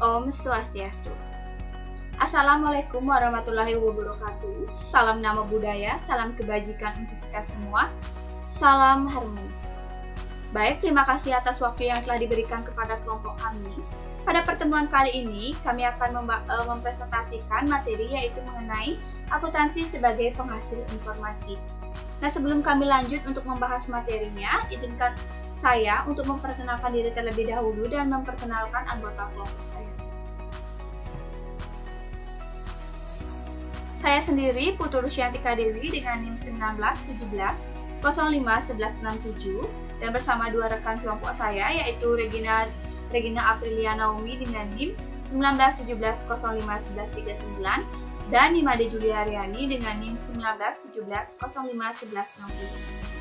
Om Swastiastu. Assalamualaikum warahmatullahi wabarakatuh. Salam nama budaya, salam kebajikan untuk kita semua. Salam harmoni. Baik, terima kasih atas waktu yang telah diberikan kepada kelompok kami. Pada pertemuan kali ini, kami akan mempresentasikan materi yaitu mengenai akuntansi sebagai penghasil informasi. Nah, sebelum kami lanjut untuk membahas materinya, izinkan saya untuk memperkenalkan diri terlebih dahulu dan memperkenalkan anggota kelompok saya. Saya sendiri Putu Rusyantika Dewi dengan NIM 1917 051167 dan bersama dua rekan kelompok saya yaitu Regina Aprilia Naomi dengan NIM 1917 051139 dan Nimade Julia Ariani dengan NIM 1917 051160.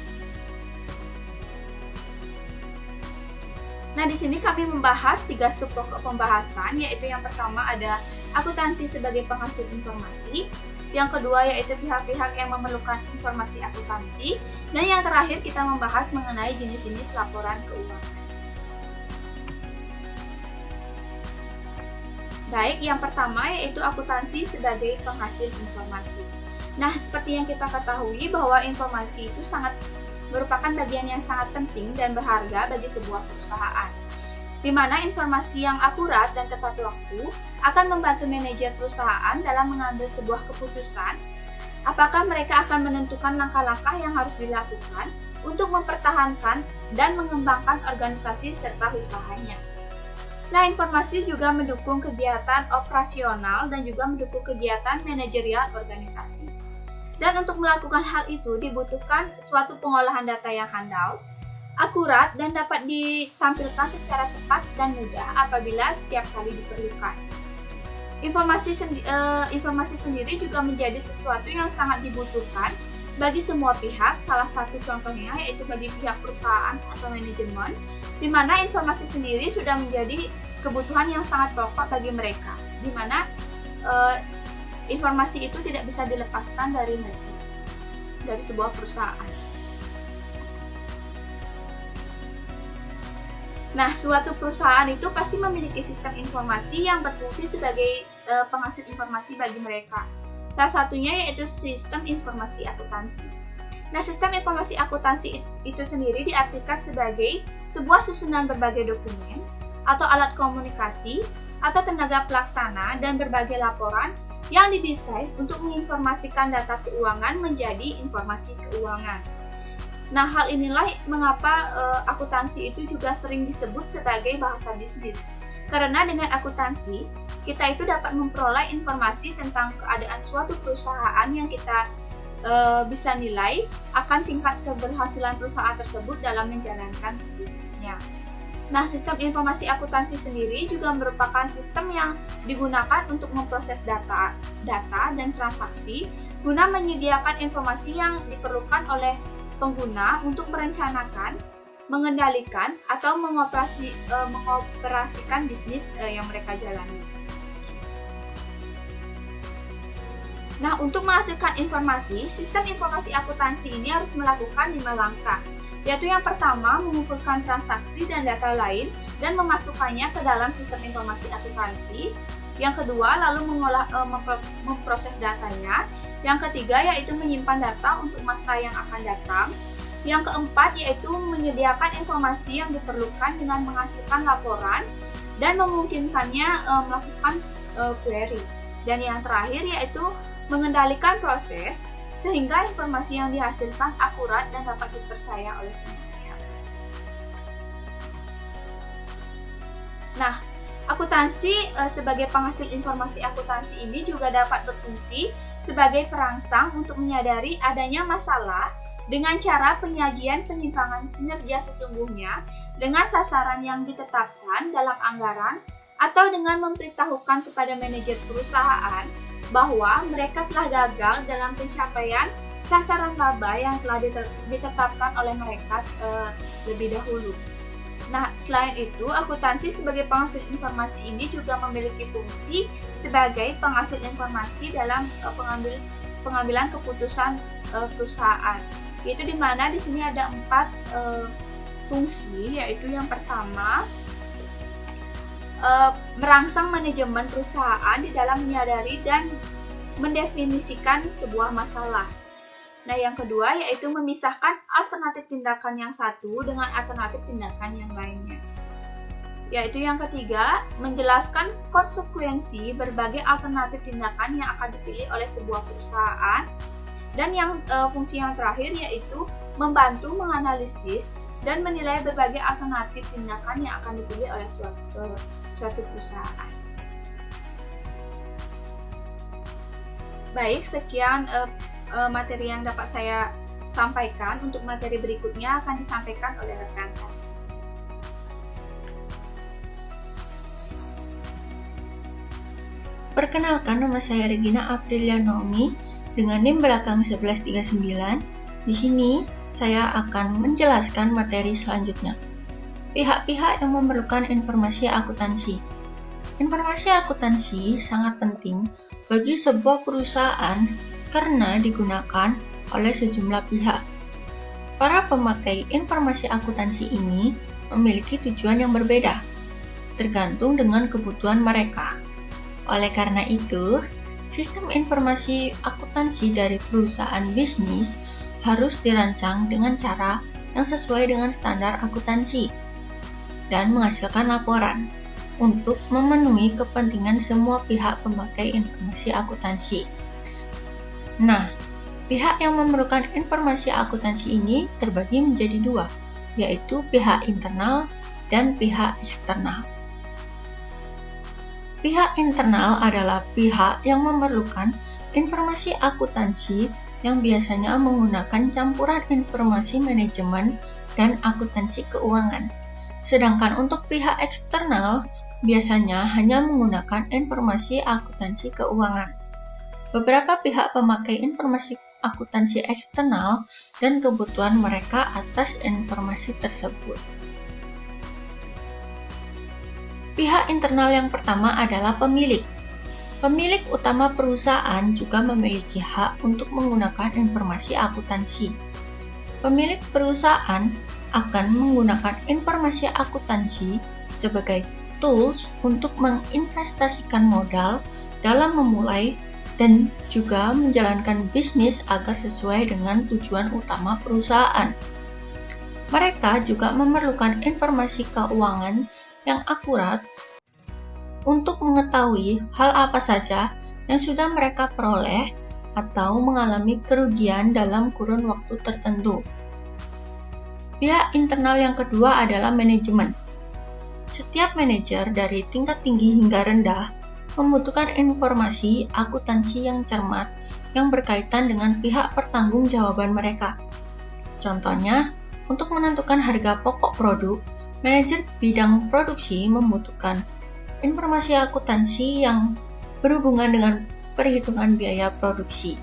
Nah, di sini kami membahas 3 sub pokok pembahasan, yaitu yang pertama ada akuntansi sebagai penghasil informasi, yang kedua yaitu pihak-pihak yang memerlukan informasi akuntansi, dan yang terakhir kita membahas mengenai jenis-jenis laporan keuangan. Baik, yang pertama yaitu akuntansi sebagai penghasil informasi. Nah, seperti yang kita ketahui bahwa informasi itu merupakan bagian yang sangat penting dan berharga bagi sebuah perusahaan, di mana informasi yang akurat dan tepat waktu akan membantu manajer perusahaan dalam mengambil sebuah keputusan apakah mereka akan menentukan langkah-langkah yang harus dilakukan untuk mempertahankan dan mengembangkan organisasi serta usahanya. Nah, informasi juga mendukung kegiatan operasional dan juga mendukung kegiatan manajerial organisasi. Dan untuk melakukan hal itu dibutuhkan suatu pengolahan data yang handal, akurat, dan dapat ditampilkan secara tepat dan mudah apabila setiap kali diperlukan. Informasi sendiri juga menjadi sesuatu yang sangat dibutuhkan bagi semua pihak. Salah satu contohnya yaitu bagi pihak perusahaan atau manajemen, di mana informasi sendiri sudah menjadi kebutuhan yang sangat pokok bagi mereka, di mana informasi itu tidak bisa dilepaskan dari sebuah perusahaan. Nah, suatu perusahaan itu pasti memiliki sistem informasi yang berfungsi sebagai penghasil informasi bagi mereka. Salah satunya yaitu sistem informasi akuntansi. Nah, sistem informasi akuntansi itu sendiri diartikan sebagai sebuah susunan berbagai dokumen atau alat komunikasi atau tenaga pelaksana dan berbagai laporan yang didesain untuk menginformasikan data keuangan menjadi informasi keuangan. Nah, hal inilah mengapa akuntansi itu juga sering disebut sebagai bahasa bisnis. Karena dengan akuntansi, kita itu dapat memperoleh informasi tentang keadaan suatu perusahaan yang kita bisa nilai akan tingkat keberhasilan perusahaan tersebut dalam menjalankan bisnisnya. Nah, sistem informasi akuntansi sendiri juga merupakan sistem yang digunakan untuk memproses data dan transaksi guna menyediakan informasi yang diperlukan oleh pengguna untuk merencanakan, mengendalikan, atau mengoperasikan bisnis yang mereka jalani. Nah, untuk menghasilkan informasi, sistem informasi akuntansi ini harus melakukan 5 langkah. Yaitu yang pertama, mengumpulkan transaksi dan data lain dan memasukkannya ke dalam sistem informasi akuntansi. Yang kedua, lalu memproses datanya. Yang ketiga, yaitu menyimpan data untuk masa yang akan datang. Yang keempat, yaitu menyediakan informasi yang diperlukan dengan menghasilkan laporan dan memungkinkannya melakukan query. Dan yang terakhir, yaitu mengendalikan proses sehingga informasi yang dihasilkan akurat dan dapat dipercaya oleh semua pihak. Nah, akuntansi sebagai penghasil informasi akuntansi ini juga dapat berfungsi sebagai perangsang untuk menyadari adanya masalah dengan cara penyajian penyimpangan kinerja sesungguhnya dengan sasaran yang ditetapkan dalam anggaran atau dengan memberitahukan kepada manajer perusahaan bahwa mereka telah gagal dalam pencapaian sasaran laba yang telah ditetapkan oleh mereka lebih dahulu. Nah, selain itu, akuntansi sebagai penghasil informasi ini juga memiliki fungsi sebagai penghasil informasi dalam pengambilan keputusan perusahaan. Yaitu di mana di sini ada 4 fungsi, yaitu yang pertama merangsang manajemen perusahaan di dalam menyadari dan mendefinisikan sebuah masalah. Nah, yang kedua yaitu memisahkan alternatif tindakan yang satu dengan alternatif tindakan yang lainnya. Yaitu yang ketiga, menjelaskan konsekuensi berbagai alternatif tindakan yang akan dipilih oleh sebuah perusahaan. Dan yang fungsi yang terakhir yaitu membantu menganalisis dan menilai berbagai alternatif tindakan yang akan dipilih oleh suatu perusahaan. Baik, sekian materi yang dapat saya sampaikan. Untuk materi berikutnya akan disampaikan oleh rekan saya. Perkenalkan, nama saya Regina Aprilia Naomi dengan NIM belakang 1139. Di sini saya akan menjelaskan materi selanjutnya. Pihak-pihak yang memerlukan informasi akuntansi. Informasi akuntansi sangat penting bagi sebuah perusahaan karena digunakan oleh sejumlah pihak. Para pemakai informasi akuntansi ini memiliki tujuan yang berbeda, tergantung dengan kebutuhan mereka. Oleh karena itu, sistem informasi akuntansi dari perusahaan bisnis harus dirancang dengan cara yang sesuai dengan standar akuntansi dan menghasilkan laporan untuk memenuhi kepentingan semua pihak pemakai informasi akuntansi. Nah, pihak yang memerlukan informasi akuntansi ini terbagi menjadi dua, yaitu pihak internal dan pihak eksternal. Pihak internal adalah pihak yang memerlukan informasi akuntansi yang biasanya menggunakan campuran informasi manajemen dan akuntansi keuangan. Sedangkan untuk pihak eksternal biasanya hanya menggunakan informasi akuntansi keuangan. Beberapa pihak pemakai informasi akuntansi eksternal dan kebutuhan mereka atas informasi tersebut. Pihak internal yang pertama adalah pemilik. Pemilik utama perusahaan juga memiliki hak untuk menggunakan informasi akuntansi. Pemilik perusahaan akan menggunakan informasi akuntansi sebagai tools untuk menginvestasikan modal dalam memulai dan juga menjalankan bisnis agar sesuai dengan tujuan utama perusahaan. Mereka juga memerlukan informasi keuangan yang akurat untuk mengetahui hal apa saja yang sudah mereka peroleh atau mengalami kerugian dalam kurun waktu tertentu. Pihak internal yang kedua adalah manajemen. Setiap manajer dari tingkat tinggi hingga rendah membutuhkan informasi akuntansi yang cermat yang berkaitan dengan pihak pertanggungjawaban mereka. Contohnya, untuk menentukan harga pokok produk, manajer bidang produksi membutuhkan informasi akuntansi yang berhubungan dengan perhitungan biaya produksi.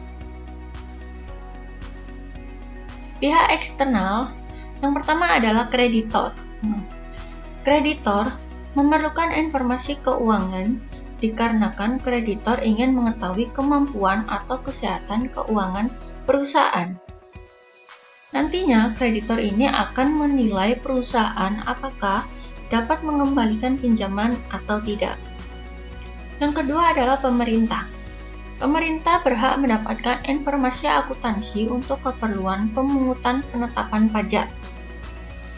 Pihak eksternal yang pertama adalah kreditor. Kreditor memerlukan informasi keuangan dikarenakan kreditor ingin mengetahui kemampuan atau kesehatan keuangan perusahaan. Nantinya, kreditor ini akan menilai perusahaan apakah dapat mengembalikan pinjaman atau tidak. Yang kedua adalah pemerintah. Pemerintah berhak mendapatkan informasi akuntansi untuk keperluan pemungutan penetapan pajak.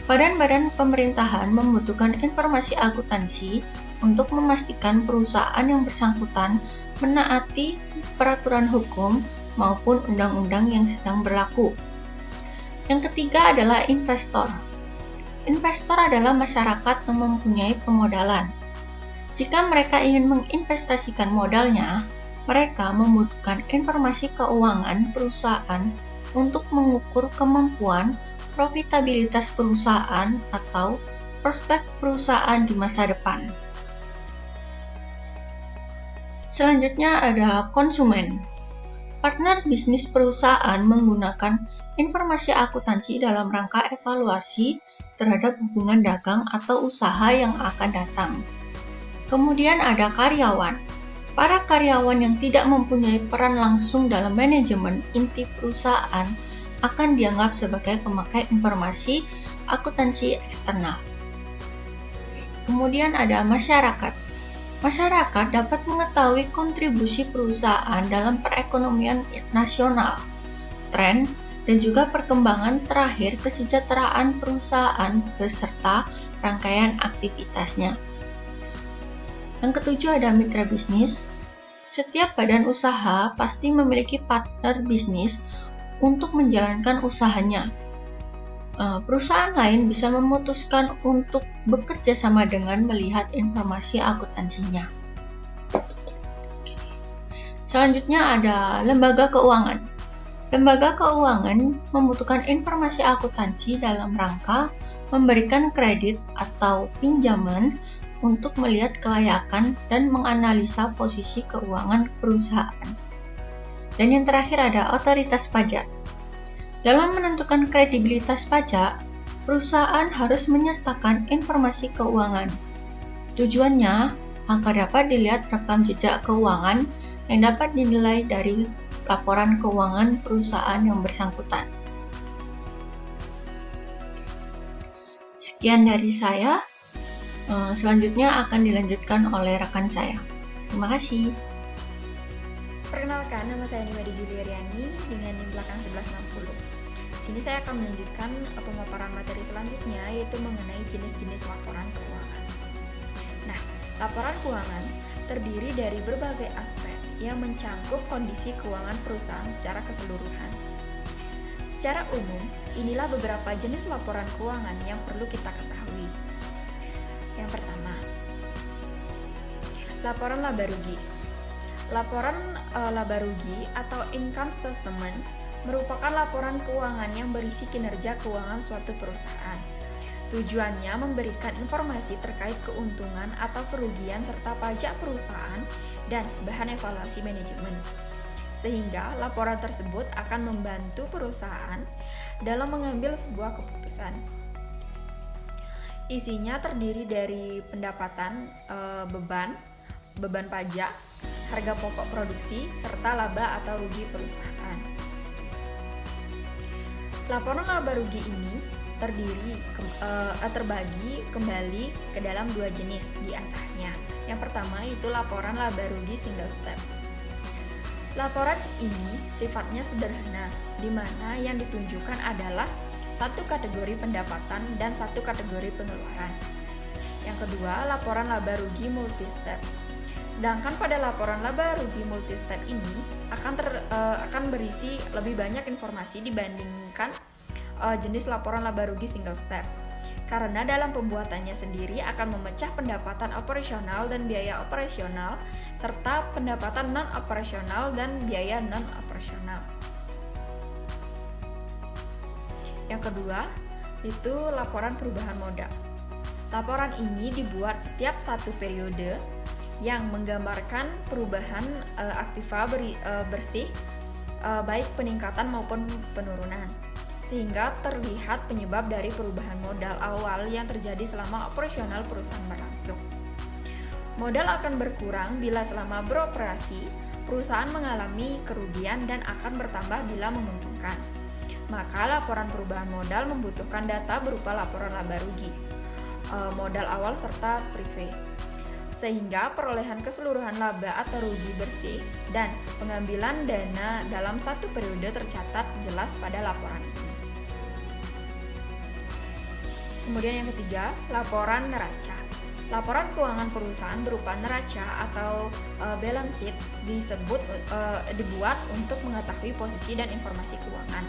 Badan-badan pemerintahan membutuhkan informasi akuntansi untuk memastikan perusahaan yang bersangkutan menaati peraturan hukum maupun undang-undang yang sedang berlaku. Yang ketiga adalah investor. Investor adalah masyarakat yang mempunyai permodalan. Jika mereka ingin menginvestasikan modalnya, mereka membutuhkan informasi keuangan perusahaan untuk mengukur kemampuan profitabilitas perusahaan atau prospek perusahaan di masa depan. Selanjutnya ada konsumen. Partner bisnis perusahaan menggunakan informasi akuntansi dalam rangka evaluasi terhadap hubungan dagang atau usaha yang akan datang. Kemudian ada karyawan. Para karyawan yang tidak mempunyai peran langsung dalam manajemen inti perusahaan akan dianggap sebagai pemakai informasi akuntansi eksternal. Kemudian ada masyarakat. Masyarakat dapat mengetahui kontribusi perusahaan dalam perekonomian nasional, tren, dan juga perkembangan terakhir kesejahteraan perusahaan beserta rangkaian aktivitasnya. Yang ketujuh ada mitra bisnis. Setiap badan usaha pasti memiliki partner bisnis untuk menjalankan usahanya. Perusahaan lain bisa memutuskan untuk bekerja sama dengan melihat informasi akuntansinya. Selanjutnya ada lembaga keuangan. Lembaga keuangan membutuhkan informasi akuntansi dalam rangka memberikan kredit atau pinjaman untuk melihat kelayakan dan menganalisa posisi keuangan perusahaan. Dan yang terakhir ada otoritas pajak. Dalam menentukan kredibilitas pajak, perusahaan harus menyertakan informasi keuangan. Tujuannya agar dapat dilihat rekam jejak keuangan yang dapat dinilai dari laporan keuangan perusahaan yang bersangkutan. Sekian dari saya. Selanjutnya akan dilanjutkan oleh rekan saya. Terima kasih. Perkenalkan, nama saya Nimadi Juliariani dengan NIM belakang 1160. Sini saya akan melanjutkan pemaparan materi selanjutnya, yaitu mengenai jenis-jenis laporan keuangan. Nah, laporan keuangan terdiri dari berbagai aspek yang mencangkup kondisi keuangan perusahaan secara keseluruhan. Secara umum, inilah beberapa jenis laporan keuangan yang perlu kita ketahui. Yang pertama, laporan laba rugi. Laporan laba rugi atau income statement merupakan laporan keuangan yang berisi kinerja keuangan suatu perusahaan. Tujuannya memberikan informasi terkait keuntungan atau kerugian serta pajak perusahaan dan bahan evaluasi manajemen. Sehingga laporan tersebut akan membantu perusahaan dalam mengambil sebuah keputusan. Isinya terdiri dari pendapatan, beban pajak, harga pokok produksi, serta laba atau rugi perusahaan. Laporan laba rugi ini terbagi kembali ke dalam dua jenis di antaranya. Yang pertama itu laporan laba rugi single step. Laporan ini sifatnya sederhana, di mana yang ditunjukkan adalah satu kategori pendapatan dan satu kategori pengeluaran. Yang kedua, laporan laba rugi multi step. Sedangkan pada laporan laba rugi multi step ini akan berisi lebih banyak informasi dibandingkan jenis laporan laba rugi single step. Karena dalam pembuatannya sendiri akan memecah pendapatan operasional dan biaya operasional serta pendapatan non-operasional dan biaya non-operasional. Yang kedua, itu laporan perubahan modal. Laporan ini dibuat setiap satu periode yang menggambarkan perubahan aktiva bersih, baik peningkatan maupun penurunan, sehingga terlihat penyebab dari perubahan modal awal yang terjadi selama operasional perusahaan berlangsung. Modal akan berkurang bila selama beroperasi, perusahaan mengalami kerugian dan akan bertambah bila menguntungkan. Maka laporan perubahan modal membutuhkan data berupa laporan laba rugi, modal awal serta prive, sehingga perolehan keseluruhan laba atau rugi bersih dan pengambilan dana dalam satu periode tercatat jelas pada laporan ini. Kemudian yang ketiga, laporan neraca. Laporan keuangan perusahaan berupa neraca atau balance sheet dibuat untuk mengetahui posisi dan informasi keuangan,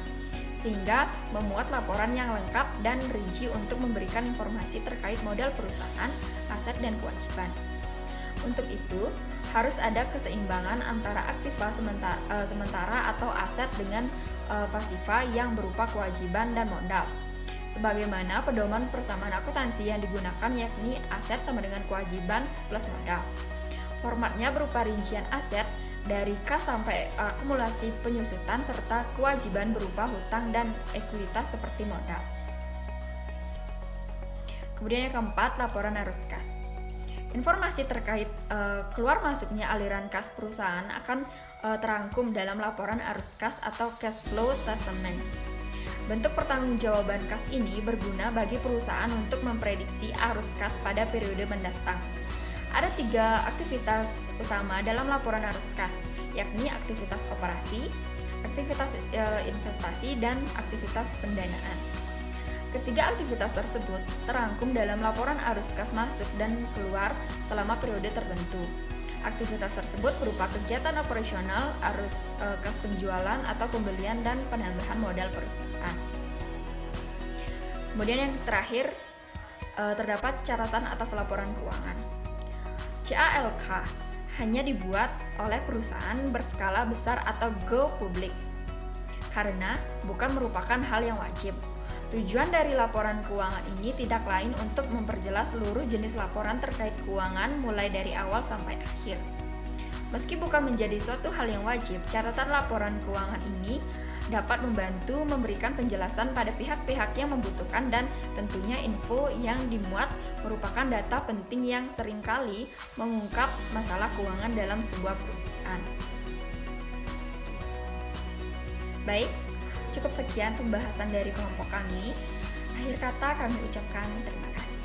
sehingga memuat laporan yang lengkap dan rinci untuk memberikan informasi terkait modal perusahaan, aset, dan kewajiban. Untuk itu, harus ada keseimbangan antara aktiva sementara atau aset dengan pasiva yang berupa kewajiban dan modal. Sebagaimana pedoman persamaan akuntansi yang digunakan, yakni aset sama dengan kewajiban plus modal. Formatnya berupa rincian aset dari kas sampai akumulasi penyusutan serta kewajiban berupa hutang dan ekuitas seperti modal. Kemudian yang keempat, laporan arus kas. Informasi terkait keluar masuknya aliran kas perusahaan akan terangkum dalam laporan arus kas atau cash flow statement. Bentuk pertanggungjawaban kas ini berguna bagi perusahaan untuk memprediksi arus kas pada periode mendatang. Ada 3 aktivitas utama dalam laporan arus kas, yakni aktivitas operasi, aktivitas investasi, dan aktivitas pendanaan. Ketiga aktivitas tersebut terangkum dalam laporan arus kas masuk dan keluar selama periode tertentu. Aktivitas tersebut berupa kegiatan operasional, arus kas penjualan atau pembelian, dan penambahan modal perusahaan. Kemudian yang terakhir, terdapat catatan atas laporan keuangan. CALK hanya dibuat oleh perusahaan berskala besar atau go public karena bukan merupakan hal yang wajib. Tujuan dari laporan keuangan ini tidak lain untuk memperjelas seluruh jenis laporan terkait keuangan mulai dari awal sampai akhir. Meski bukan menjadi suatu hal yang wajib, catatan laporan keuangan ini dapat membantu memberikan penjelasan pada pihak-pihak yang membutuhkan, dan tentunya info yang dimuat merupakan data penting yang seringkali mengungkap masalah keuangan dalam sebuah perusahaan. Baik, cukup sekian pembahasan dari kelompok kami. Akhir kata kami ucapkan terima kasih.